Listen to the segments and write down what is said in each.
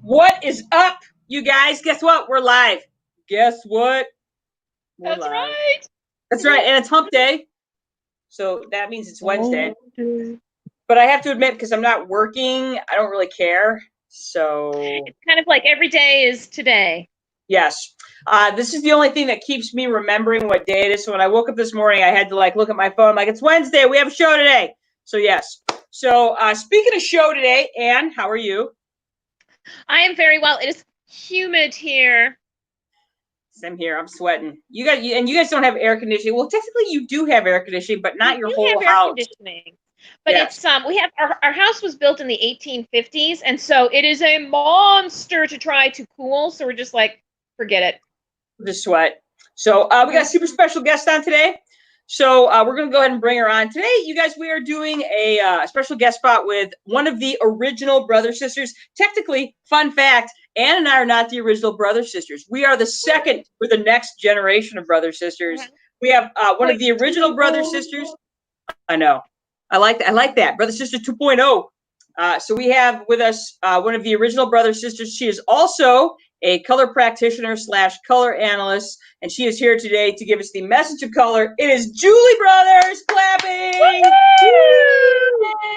What is up, you guys? Guess what? We're live. Guess what? We're That's live. right. That's right. And it's hump day. So that means it's Wednesday. But I have to admit, because I'm not working, I don't really care. So it's kind of like every day is today. Yes. This is the only thing that keeps me remembering what day it is. So when I woke up this morning, I had to look at my phone. I'm like, it's Wednesday. We have a show today. So yes. So speaking of show today, Anne, how are you? I am very well. It is humid here. Same here. I'm sweating. You guys don't have air conditioning. Well, technically you do have air conditioning, but not your whole air house. Conditioning. But yes. It's we have our house was built in the 1850s, and so it is a monster to try to cool. So we're just like, forget it. Just sweat. So we got a super special guest on today. So we're going to go ahead and bring her on today. You guys, we are doing a special guest spot with one of the original brother sisters. Technically, fun fact, Anne and I are not the original brother sisters. We are the second for the next generation of brother sisters. We have one of the original brother sisters. I know. I like that. Brother Sister 2.0. So we have with us one of the original brother sisters. She is also a color practitioner / color analyst, and she is here today to give us the message of color. It is Julie Brothers clapping.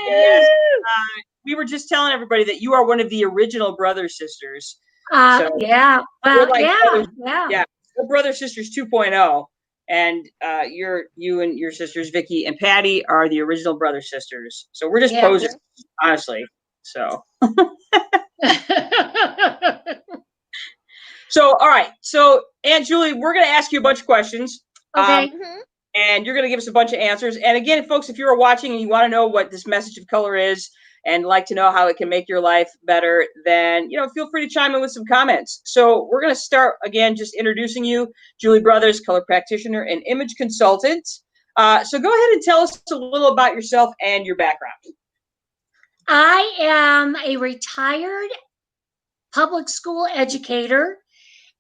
Yes, we were just telling everybody that you are one of the original brother sisters. Yeah. Well, yeah. We're brother sisters 2.0. And you and your sisters Vicky and Patty are the original brother sisters. So we're just posers, honestly. So So, all right. So, Aunt Julie, we're going to ask you a bunch of questions. Okay. And you're going to give us a bunch of answers. And again, folks, if you're watching and you want to know what this message of color is and like to know how it can make your life better, then, feel free to chime in with some comments. So we're going to start, again, just introducing you, Julie Brothers, color practitioner and image consultant. So go ahead and tell us a little about yourself and your background. I am a retired public school educator.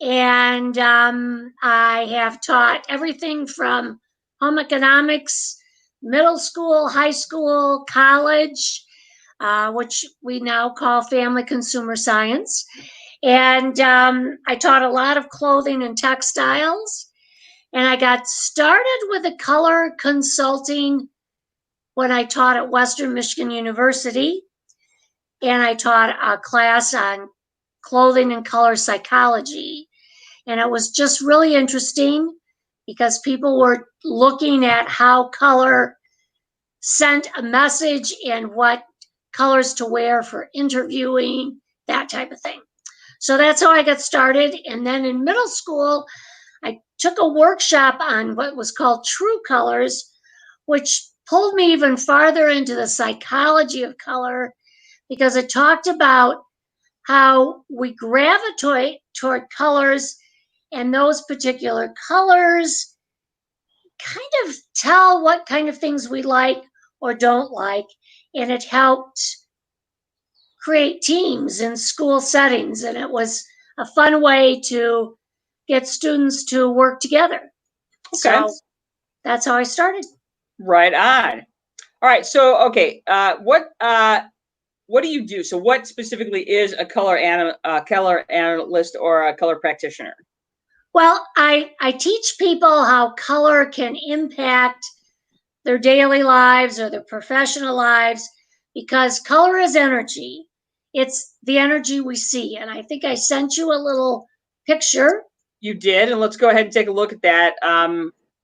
And I have taught everything from home economics, middle school, high school, college, which we now call family consumer science. And I taught a lot of clothing and textiles. And I got started with the color consulting when I taught at Western Michigan University. And I taught a class on clothing and color psychology. And it was just really interesting because people were looking at how color sent a message and what colors to wear for interviewing, that type of thing. So that's how I got started. And then in middle school, I took a workshop on what was called True Colors, which pulled me even farther into the psychology of color because it talked about how we gravitate toward colors, and those particular colors kind of tell what kind of things we like or don't like. And it helped create teams in school settings. And it was a fun way to get students to work together. Okay. So that's how I started. Right on. All right. So, okay. What do you do? So what specifically is a color analyst or a color practitioner? Well, I teach people how color can impact their daily lives or their professional lives because color is energy. It's the energy we see. And I think I sent you a little picture. You did. And let's go ahead and take a look at that.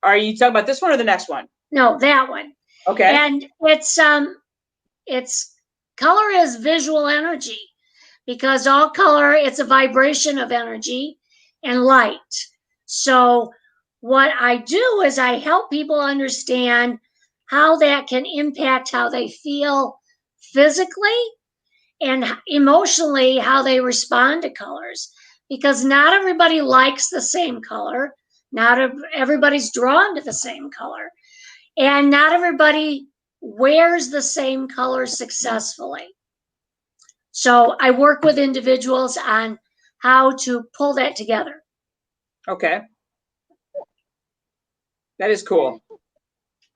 Are you talking about this one or the next one? No, that one. Okay. And it's color is visual energy because all color, it's a vibration of energy and light. So what I do is I help people understand how that can impact how they feel physically and emotionally, how they respond to colors. Because not everybody likes the same color. Not everybody's drawn to the same color. And not everybody wears the same color successfully. So I work with individuals on how to pull that together. Okay. That is cool.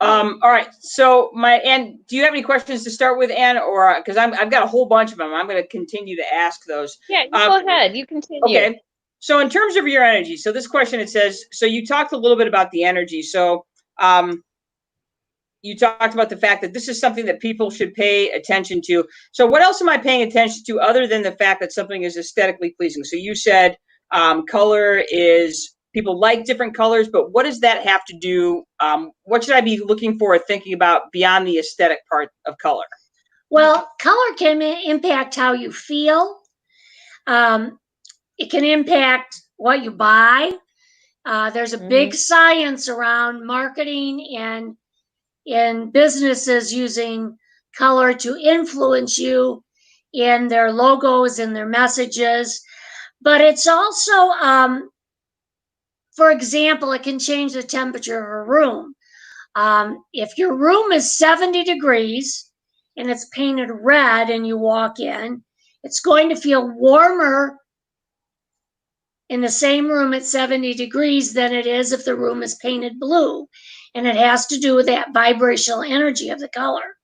All right. So Ann, do you have any questions to start with, Ann, or because I've got a whole bunch of them. I'm going to continue to ask those. Yeah, you go ahead. You continue. Okay. So in terms of your energy, so this question, it says, so you talked a little bit about the energy. So you talked about the fact that this is something that people should pay attention to. So what else am I paying attention to other than the fact that something is aesthetically pleasing? So you said color is, people like different colors, but what does that have to do? What should I be looking for or thinking about beyond the aesthetic part of color? Well, color can impact how you feel. It can impact what you buy. There's a big science around marketing and in businesses using color to influence you in their logos and their messages. But it's also, for example, it can change the temperature of a room. If your room is 70 degrees and it's painted red and you walk in, it's going to feel warmer in the same room at 70 degrees than it is if the room is painted blue. And it has to do with that vibrational energy of the color.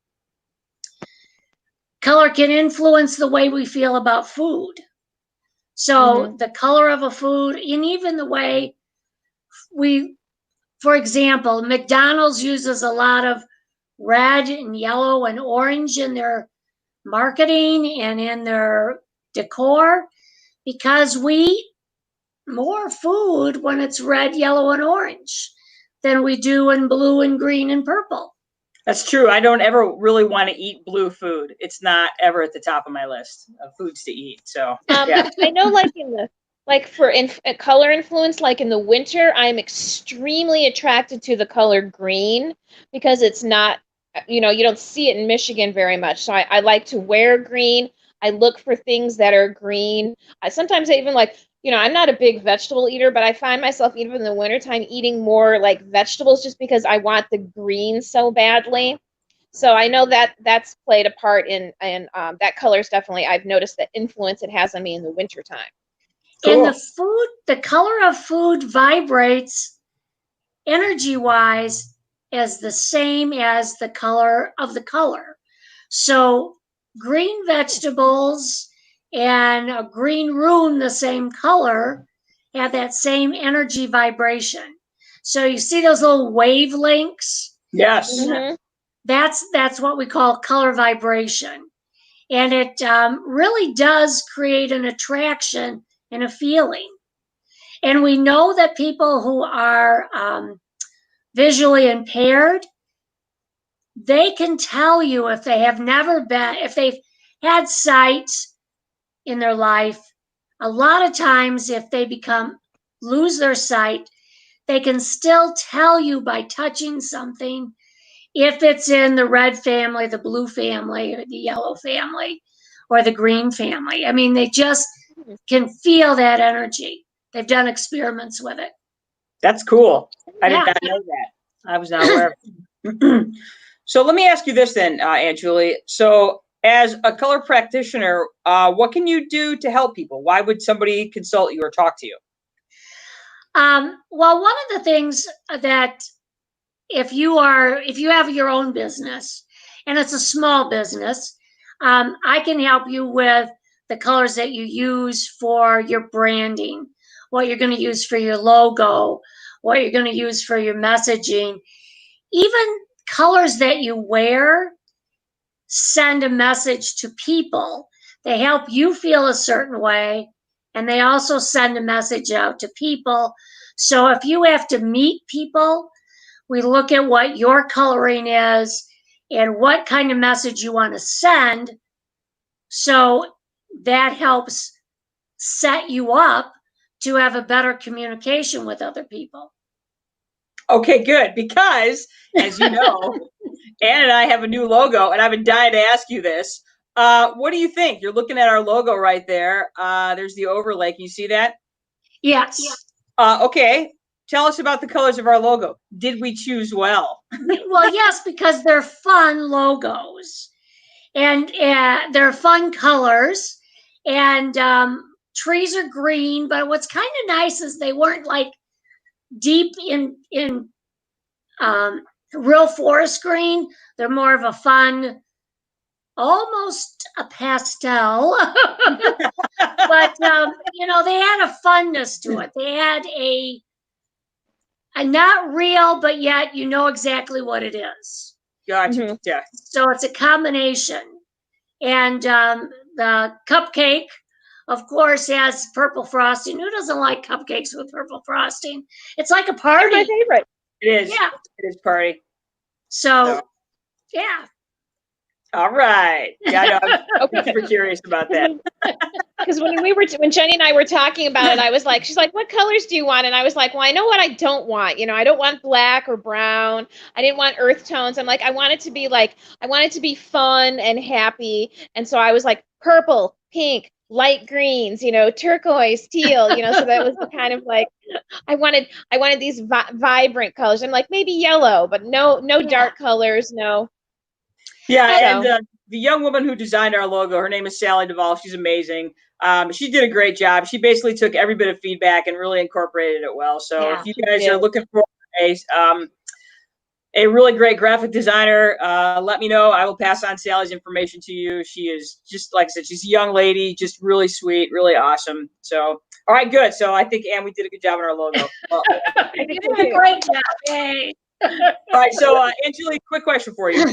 Color can influence the way we feel about food. So the color of a food, and even the way for example, McDonald's uses a lot of red and yellow and orange in their marketing and in their decor because we eat more food when it's red, yellow, and orange than we do in blue and green and purple. That's true. I don't ever really want to eat blue food. It's not ever at the top of my list of foods to eat. So yeah. I know, for color influence, like in the winter, I'm extremely attracted to the color green because it's not, you don't see it in Michigan very much. So I like to wear green. I look for things that are green. Sometimes I even I'm not a big vegetable eater, but I find myself even in the wintertime eating more like vegetables just because I want the green so badly. So I know that that's played a part in that color is definitely, I've noticed the influence it has on me in the wintertime. Cool. And the color of food vibrates energy-wise as the same as the color of the color. So green vegetables and a green room, the same color, have that same energy vibration. So you see those little wavelengths? Yes. That's what we call color vibration. And it really does create an attraction and a feeling. And we know that people who are visually impaired, they can tell you if they have if they've had sight in their life. A lot of times if they lose their sight, they can still tell you by touching something if it's in the red family, the blue family, or the yellow family, or the green family. I mean, they just can feel that energy. They've done experiments with it. That's cool. I did not know that. I was not aware of it. So let me ask you this then, Aunt Julie. So as a color practitioner, what can you do to help people? Why would somebody consult you or talk to you? Well, one of the things that if you have your own business and it's a small business, I can help you with the colors that you use for your branding, what you're going to use for your logo, what you're going to use for your messaging. Even colors that you wear send a message to people. They help you feel a certain way, and they also send a message out to people. So if you have to meet people, we look at what your coloring is and what kind of message you want to send. So that helps set you up to have a better communication with other people. Okay, good. Because, as you know, Ann and I have a new logo, and I've been dying to ask you this. What do you think? You're looking at our logo right there. There's the overlay. Can you see that? Yes. Okay. Tell us about the colors of our logo. Did we choose well? Well, yes, because they're fun logos. And they're fun colors. And trees are green. But what's kind of nice is they weren't like deep in real forest green. They're more of a fun, almost a pastel. But, they had a funness to it. They had a not real, but yet you know exactly what it is. Gotcha. Yeah. So it's a combination. And the cupcake, of course, has purple frosting. Who doesn't like cupcakes with purple frosting? It's like a party. They're my favorite. It is. Yeah. It is party. So, yeah. All right. Yeah, I know. I'm Okay. super curious about that. Because when Jenny and I were talking about it, I was like, she's like, what colors do you want? And I was like, well, I know what I don't want. I don't want black or brown. I didn't want earth tones. I'm like, I want it to be fun and happy. And so I was like, purple, pink, light greens, turquoise, teal, so that was the kind of like, I wanted these vibrant colors. I'm like, maybe yellow, but no dark colors, no. Yeah, and the young woman who designed our logo, her name is Sally Duvall. She's amazing. She did a great job. She basically took every bit of feedback and really incorporated it well. So if you guys are looking for a really great graphic designer, let me know. I will pass on Sally's information to you. She is just, like I said, she's a young lady, just really sweet, really awesome. So, all right, good. So I think, Ann, we did a good job on our logo. Well, You did a great job. Yay. all right, so Angelique, quick question for you.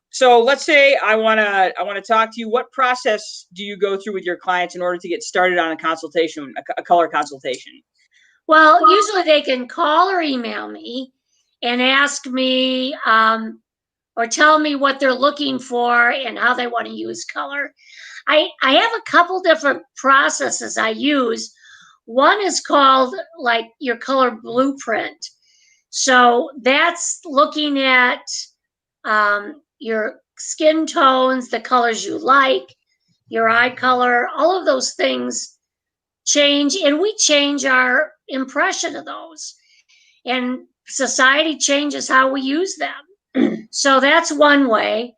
So let's say I want to talk to you. What process do you go through with your clients in order to get started on a consultation, a color consultation? Well, usually they can call or email me and ask me or tell me what they're looking for and how they want to use color. I have a couple different processes I use. One is called like your color blueprint. So that's looking at your skin tones, the colors you like, your eye color, all of those things change, and we change our impression of those. And society changes how we use them. So that's one way.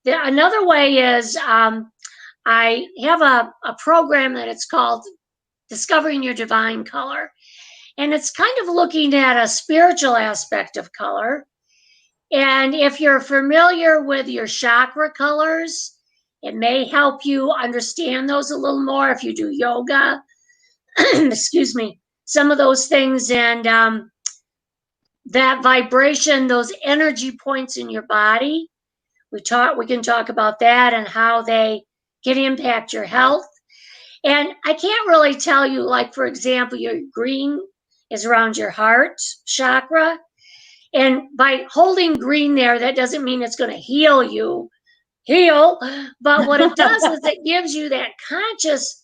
Another way is I have a program that it's called Discovering Your Divine Color. And it's kind of looking at a spiritual aspect of color. And if you're familiar with your chakra colors, it may help you understand those a little more if you do yoga. Excuse me, some of those things, and that vibration, those energy points in your body. We can talk about that and how they can impact your health. And I can't really tell you, like, for example, your green is around your heart chakra. And by holding green there, that doesn't mean it's going to heal. But what it does is it gives you that conscious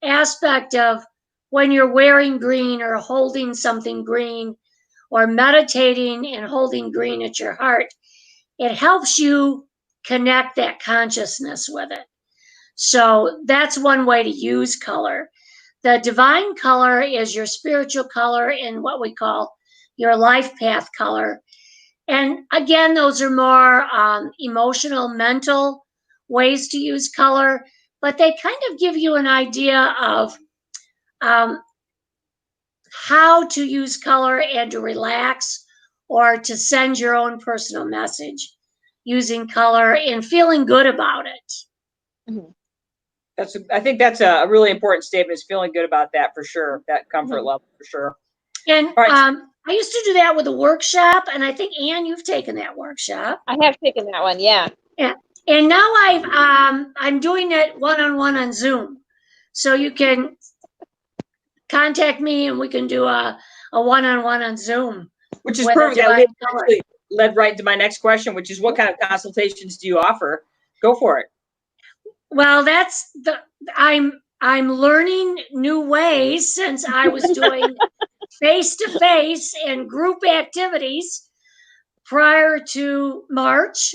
aspect of when you're wearing green or holding something green or meditating and holding green at your heart. It helps you connect that consciousness with it. So that's one way to use color. The divine color is your spiritual color and what we call your life path color. And again, those are more emotional, mental ways to use color, but they kind of give you an idea of how to use color and to relax or to send your own personal message using color and feeling good about it. Mm-hmm. I think that's a really important statement, is feeling good about that for sure, that comfort level for sure. And I used to do that with a workshop, and I think, Ann, you've taken that workshop. I have taken that one, yeah. Yeah. And now I'm doing it one-on-one on Zoom. So you can contact me and we can do a one-on-one on Zoom. Which is perfect. That actually led right into my next question, which is what kind of consultations do you offer? Go for it. Well, I'm learning new ways since I was doing face-to-face and group activities prior to March.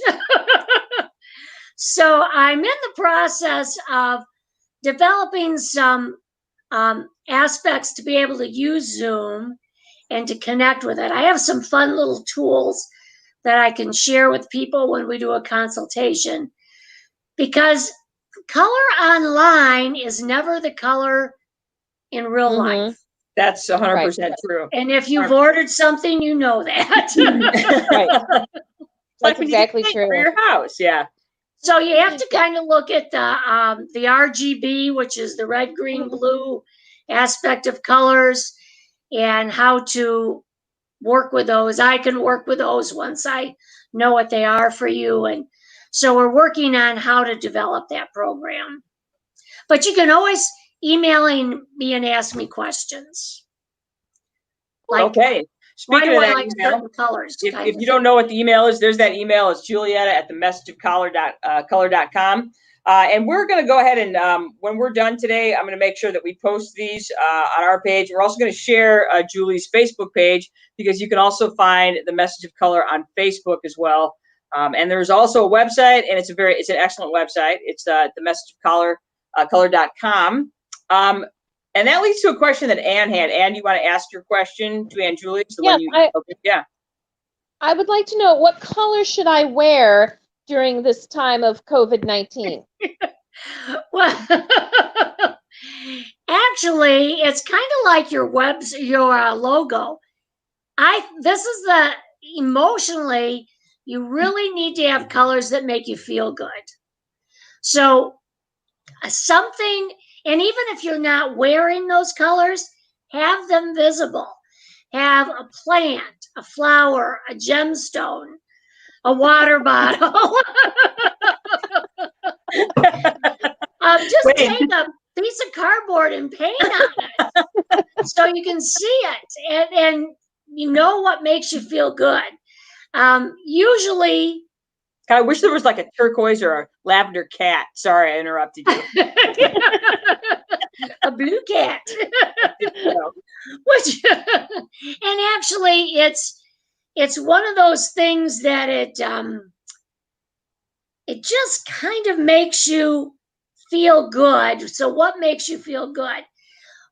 So I'm in the process of developing some aspects to be able to use Zoom and to connect with it. I have some fun little tools that I can share with people when we do a consultation, because color online is never the color in real life. That's 100% true. And if you've ordered something, you know that. Right. Like That's when you get exactly paint true. for your house. Yeah. So you have to kind of look at the RGB, which is the red, green, blue aspect of colors, and how to work with those. I can work with those once I know what they are for you. And so we're working on how to develop that program. But you can always email me and ask me questions. Like, Okay. why Speaking do of I that like email, certain colors? if you don't know what the email is, there's that email. It's julietta@themessageofcolor.com. And we're going to go ahead and when we're done today, I'm going to make sure that we post these on our page. We're also going to share Julie's Facebook page, because you can also find the Message of Color on Facebook as well. And there's also a website, and it's an excellent website. It's the Message of Color, color.com. And that leads to a question that Ann had. Ann, you want to ask your question to Ann Julie? Yes, I would like to know, what color should I wear during this time of COVID-19? Well, actually, it's kind of like your logo. This is emotionally, you really need to have colors that make you feel good. So something, and even if you're not wearing those colors, have them visible. Have a plant, a flower, a gemstone, a water bottle. Just take a piece of cardboard and paint on it so you can see it, and you know what makes you feel good. Usually, I wish there was like a turquoise or a lavender cat. Sorry, I interrupted you. A blue cat. Which, and actually, it's one of those things that it just kind of makes you feel good. So what makes you feel good?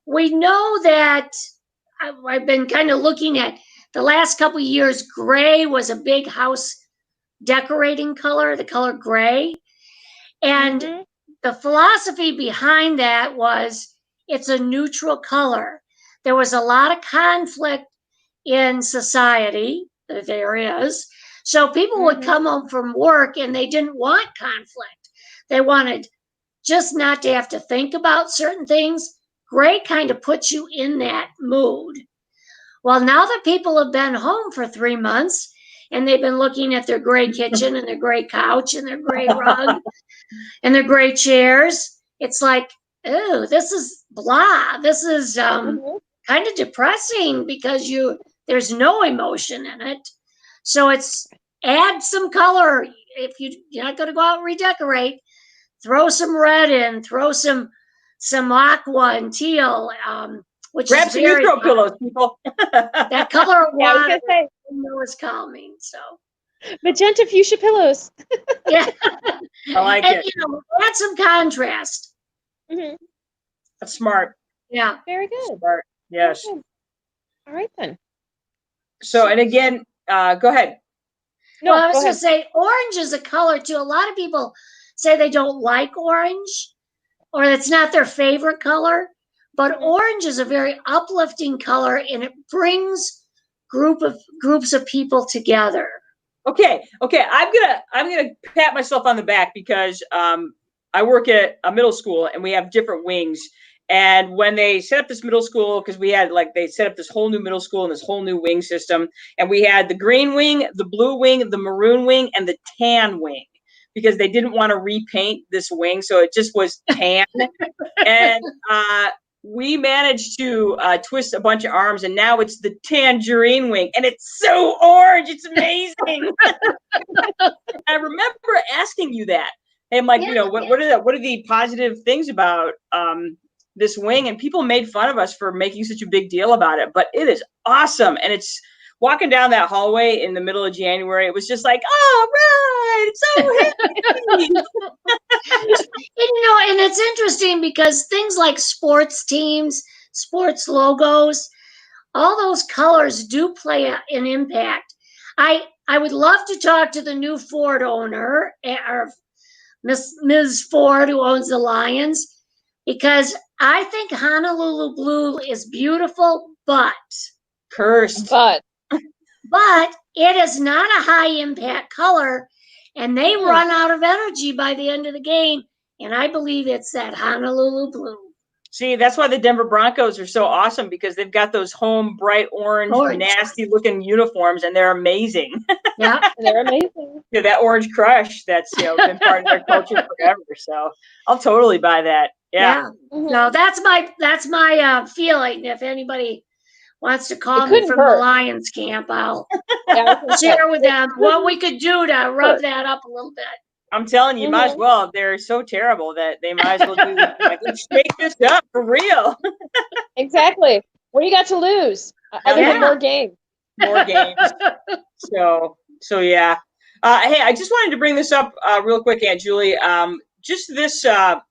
We know that I've been kind of looking at the last couple of years. Gray was a big house decorating color, the color gray. And the philosophy behind that was it's a neutral color. There was a lot of conflict in society, there is. So people would come home from work and they didn't want conflict. They wanted just not to have to think about certain things. Gray kind of puts you in that mood. Well, now that people have been home for 3 months and they've been looking at their gray kitchen and their gray couch and their gray rug and their gray chairs, it's like, oh, this is blah. This is kind of depressing because there's no emotion in it. So it's add some color. If you're not going to go out and redecorate, throw some red in, throw some aqua and teal, which grab is some very neutral pillows, people. that color of Yeah, I was water gonna is calming. So magenta fuchsia pillows. yeah, I like and it. Add some contrast. That's smart. Yeah, very good. Smart. Yes. Very good. All right then. So, and again, go ahead. No, well, I was go going ahead. to say orange is a color too. A lot of people say they don't like orange or it's not their favorite color, but orange is a very uplifting color and it brings groups of people together. Okay. I'm gonna pat myself on the back because I work at a middle school and we have different wings. And when they set up this middle school, because they set up this whole new middle school and this whole new wing system, and we had the green wing, the blue wing, the maroon wing, and the tan wing, because they didn't want to repaint this wing, so it just was tan. And we managed to twist a bunch of arms, and now it's the tangerine wing, and it's so orange. It's amazing. I remember asking you that. And I'm like, what are the positive things about this wing? And people made fun of us for making such a big deal about it, but it is awesome. And it's walking down that hallway in the middle of January. It was just like, oh, right, it's so happy. And it's interesting because things like sports teams, sports logos, all those colors do play an impact. I would love to talk to the new Ford owner, or Ms. Ford, who owns the Lions, because I think Honolulu blue is beautiful, but Cursed. But it is not a high impact color, and they Hmm. run out of energy by the end of the game. And I believe it's that Honolulu blue. See, that's why the Denver Broncos are so awesome, because they've got those home bright orange, nasty looking uniforms, and they're amazing. Yeah. they're amazing. Yeah, that orange crush that's been part of their culture forever. So I'll totally buy that. Yeah. Mhm. So that's my feeling. If anybody wants to call It me couldn't from the hurt. Lions camp, I'll Yeah, I was gonna say, share with it them what we couldn't could do to rub hurt. that up a little bit. I'm telling you, might as Mhm. well. They're so terrible that they might as well do like, let's shake this up for real. Exactly. What do you got to lose other Yeah. than more games? More games. So yeah. Hey, I just wanted to bring this up real quick, Aunt Julie. Just this,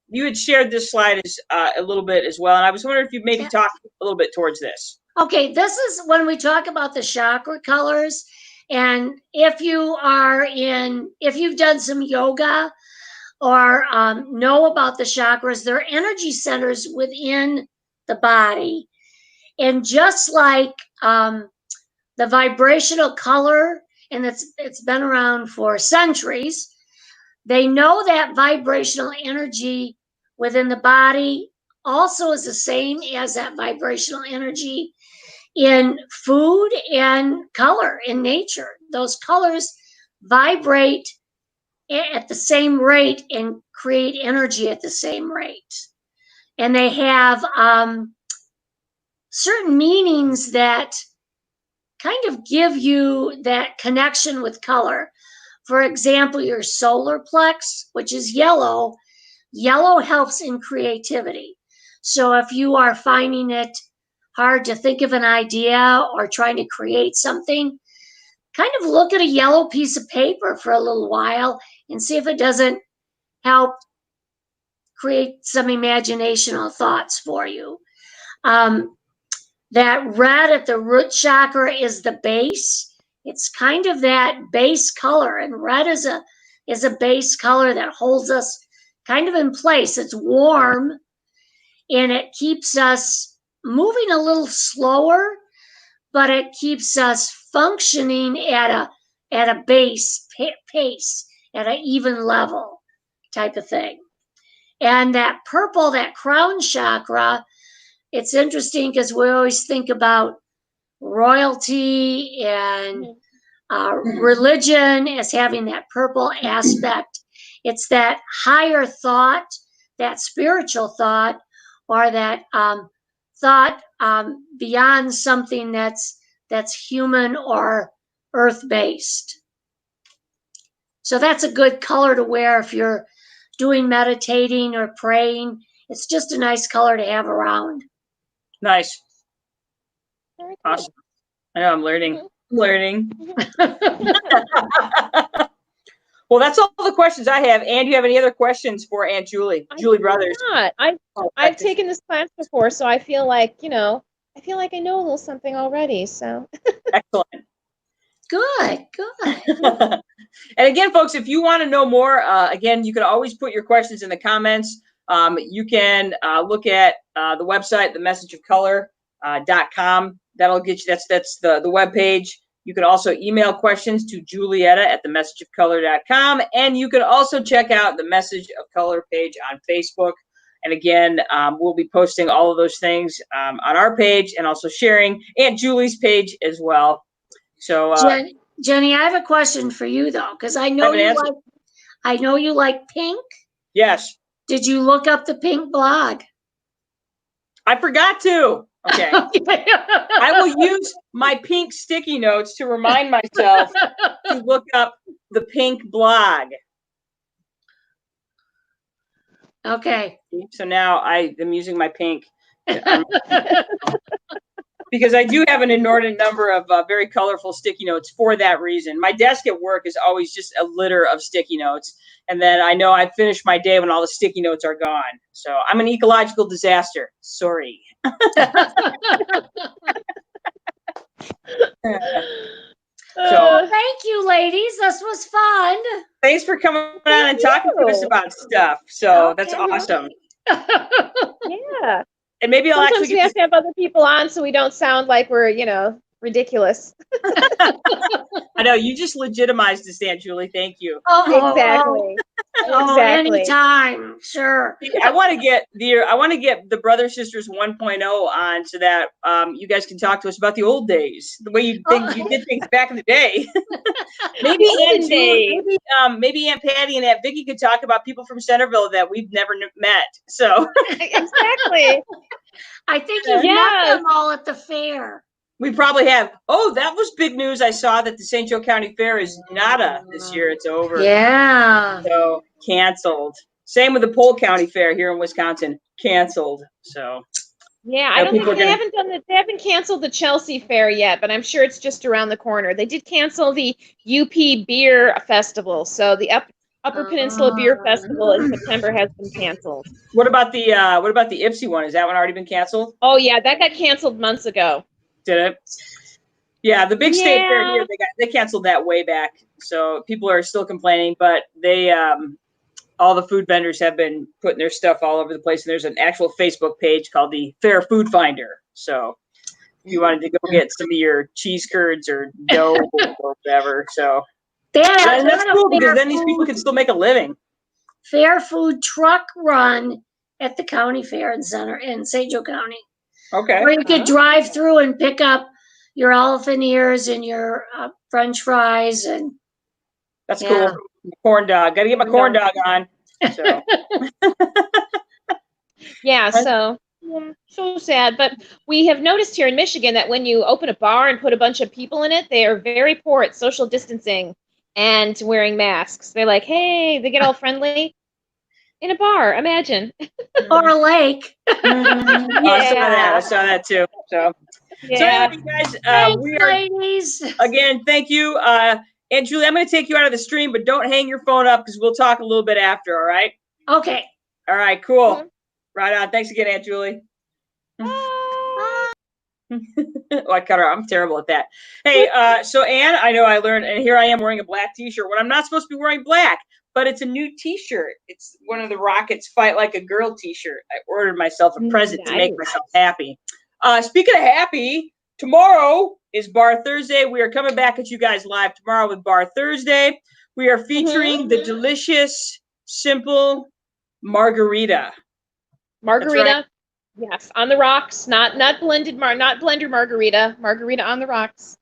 you had shared this slide a little bit as well, and I was wondering if you'd maybe talk a little bit towards this. Okay, this is when we talk about the chakra colors. And if you've done some yoga or know about the chakras, they're energy centers within the body. And just like the vibrational color, and it's been around for centuries, they know that vibrational energy within the body also is the same as that vibrational energy in food and color in nature. Those colors vibrate at the same rate and create energy at the same rate. And they have certain meanings that kind of give you that connection with color. For example, your solar plex, which is yellow, yellow helps in creativity. So if you are finding it hard to think of an idea or trying to create something, kind of look at a yellow piece of paper for a little while and see if it doesn't help create some imaginational thoughts for you. That red at the root chakra is the base. It's kind of that base color, and red is a base color that holds us kind of in place. It's warm, and it keeps us moving a little slower, but it keeps us functioning at a base pace, at an even level type of thing. And that purple, that crown chakra, it's interesting because we always think about royalty and religion as having that purple aspect. It's that higher thought, that spiritual thought, or that thought beyond something that's human or earth-based. So that's a good color to wear if you're doing meditating or praying. It's just a nice color to have around. Nice. Very cool. Awesome. I know I'm learning. Learning. Well, that's all the questions I have. And do you have any other questions for Aunt Julie? Julie Brothers. Not. I've taken this class before, so I feel like, I know a little something already. So Excellent. Good. And again, folks, if you want to know more, again, you can always put your questions in the comments. You can look at the website, themessageofcolor.com. That'll get you, that's the web page. You can also email questions to Julietta@themessageofcolor.com. And you can also check out the Message of Color page on Facebook. And again, we'll be posting all of those things on our page and also sharing Aunt Julie's page as well. So, Jenny, I have a question for you though, because I know you like pink. yes. Did you look up the pink blog? I forgot to. Okay. I will use my pink sticky notes to remind myself to look up the pink blog. Okay. So now I am using my pink. Because I do have an inordinate number of very colorful sticky notes for that reason. My desk at work is always just a litter of sticky notes. And then I know I finish my day when all the sticky notes are gone. So I'm an ecological disaster. Sorry. So thank you, ladies. This was fun. Thanks for coming on and talking to us about stuff. So that's awesome. Yeah. And maybe I'll Sometimes actually we get have to have other people on so we don't sound like we're, ridiculous. I know you just legitimized this, Aunt Julie. Thank you. Exactly. Exactly. Anytime, sure. I want to get the Brother Sisters 1.0 on so that you guys can talk to us about the old days, the way you did things back in the day. Maybe Aunt Julie, maybe Aunt Patty and Aunt Vicky could talk about people from Centerville that we've never met. So Exactly. I think you've met them all at the fair. we probably have. Oh, that was big news. I saw that the St. Joe County Fair is nada this year. It's over. Yeah. So canceled. Same with the Polk County Fair here in Wisconsin. Canceled. So Yeah, I don't think they haven't canceled the Chelsea Fair yet, but I'm sure it's just around the corner. They did cancel the UP Beer Festival, so the Upper Peninsula Beer Festival in September has been canceled. What about the Ipsy one? Has that one already been canceled? Oh yeah, that got canceled months ago. Did it? Yeah, the big state fair here, they canceled that way back. So people are still complaining, but they all the food vendors have been putting their stuff all over the place, and there's an actual Facebook page called the Fair Food Finder. So if you wanted to go get some of your cheese curds or dough or whatever, so that's cool because then these people can still make a living. Fair food truck run at the county fair in St. Joe County. Okay. Or you could drive through and pick up your elephant ears and your French fries and. That's cool. Corn dog. Got to get my corn dog on. So. So sad. But we have noticed here in Michigan that when you open a bar and put a bunch of people in it, they are very poor at social distancing and wearing masks. They're like, hey, they get all friendly in a bar. Imagine. Or a lake. I saw that too. So, anyway, guys, ladies. Again, thank you. Aunt Julie, I'm going to take you out of the stream, but don't hang your phone up because we'll talk a little bit after, all right? Okay. All right, cool. Mm-hmm. Right on. Thanks again, Aunt Julie. Oh, I cut her. I'm terrible at that. Hey, so Ann, I know I learned, and here I am wearing a black t-shirt when I'm not supposed to be wearing black, but it's a new t-shirt. It's one of the Rockets Fight Like a Girl t-shirt. I ordered myself a present to make myself happy. Speaking of happy, tomorrow is Bar Thursday. We are coming back at you guys live tomorrow with Bar Thursday. We are featuring the delicious, simple margarita. Margarita. Right. Yes, on the rocks, not blended, not blender margarita. Margarita on the rocks.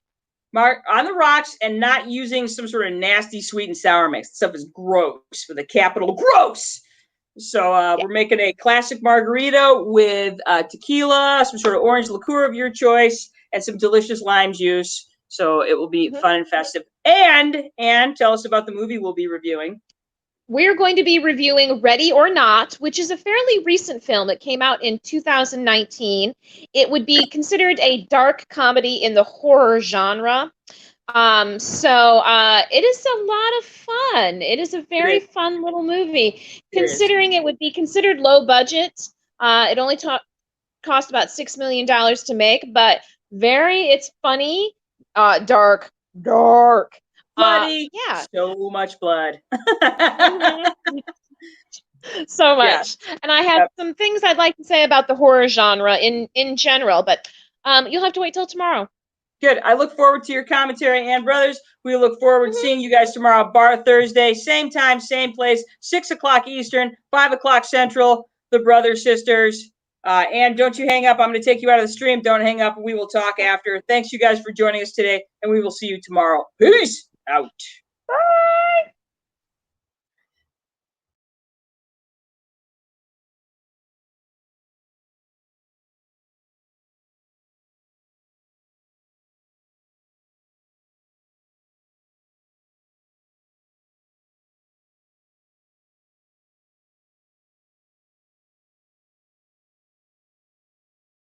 On the rocks, and not using some sort of nasty sweet and sour mix. This stuff is gross with a capital gross. So we're making a classic margarita with tequila, some sort of orange liqueur of your choice, and some delicious lime juice. So it will be fun and festive. And tell us about the movie we'll be reviewing. We're going to be reviewing Ready or Not, which is a fairly recent film. It came out in 2019. It would be considered a dark comedy in the horror genre. So it is a lot of fun. It is a very fun little movie, considering it would be considered low budget. It only cost about $6 million to make, but it's funny, dark. Bloody. So much blood. So much. Yeah. And I have some things I'd like to say about the horror genre in general, but you'll have to wait till tomorrow. Good. I look forward to your commentary, and brothers. We look forward to seeing you guys tomorrow, Bar Thursday, same time, same place, 6 o'clock Eastern, 5 o'clock Central, the Brother Sisters. And don't you hang up. I'm going to take you out of the stream. Don't hang up. We will talk after. Thanks, you guys, for joining us today, and we will see you tomorrow. Peace out. Bye.